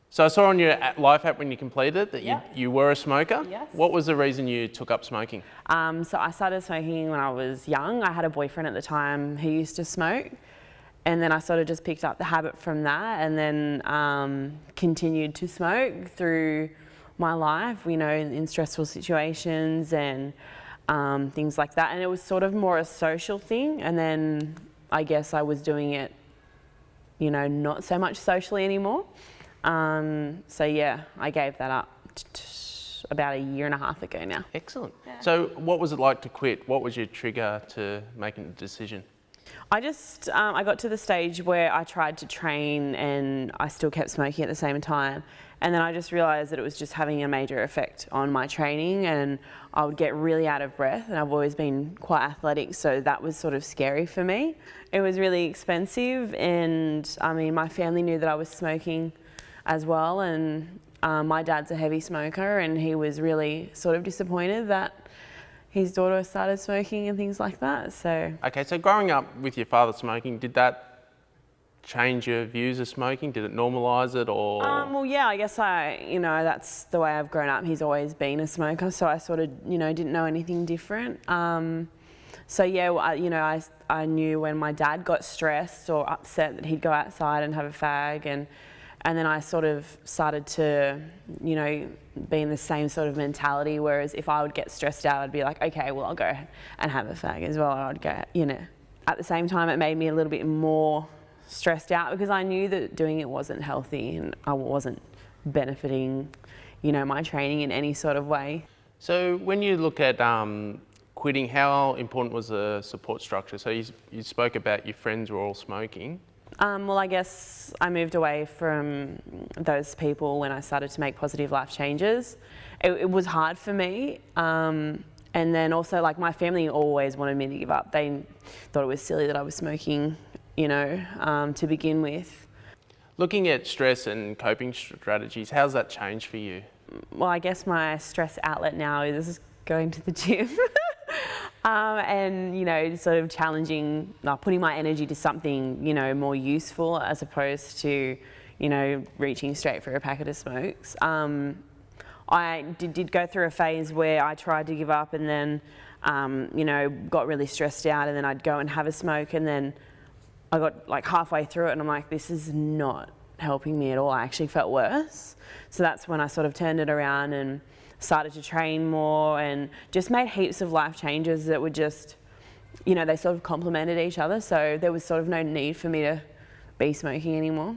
So I saw on your life app when you completed that Yep. you were a smoker. Yes. What was the reason you took up smoking? So I started smoking when I was young. I had a boyfriend at the time who used to smoke, and then I sort of just picked up the habit from that, and then continued to smoke through my life, you know, in stressful situations and things like that. And it was sort of more a social thing, and then I guess I was doing it, you know, not so much socially anymore. So yeah, I gave that up about a year and a half ago now. Excellent. Yeah. So what was it like to quit? What was your trigger to making the decision? I just, I got to the stage where I tried to train and I still kept smoking at the same time. And then I just realised that it was just having a major effect on my training, and I would get really out of breath, and I've always been quite athletic, so that was sort of scary for me. It was really expensive, and I mean, my family knew that I was smoking as well, and my dad's a heavy smoker, and he was really sort of disappointed that his daughter started smoking and things like that. So Okay, so growing up with your father smoking, did that change your views of smoking? Did it normalise it, or? well, yeah, I guess you know, that's the way I've grown up. He's always been a smoker, so I sort of, you know, didn't know anything different. So yeah, I knew when my dad got stressed or upset that he'd go outside and have a fag, and then I sort of started to, you know, be in the same sort of mentality, whereas if I would get stressed out, I'd be like, okay, well, I'll go and have a fag as well. I'd go, you know. At the same time, it made me a little bit more stressed out because I knew that doing it wasn't healthy and I wasn't benefiting, you know, my training in any sort of way. So when you look at quitting, how important was the support structure? So you spoke about your friends were all smoking. Well, I guess I moved away from those people when I started to make positive life changes. It was hard for me. And then also, like, my family always wanted me to give up. They thought it was silly that I was smoking, you know, to begin with. Looking at stress and coping strategies, how's that changed for you? Well, I guess my stress outlet now is going to the gym. And, you know, sort of challenging, like putting my energy to something, you know, more useful as opposed to, you know, reaching straight for a packet of smokes. I did go through a phase where I tried to give up and then, you know, got really stressed out, and then I'd go and have a smoke, and then I got like halfway through it and I'm like, this is not helping me at all. I actually felt worse. So that's when I sort of turned it around and started to train more and just made heaps of life changes that were just, you know, they sort of complemented each other. So there was sort of no need for me to be smoking anymore.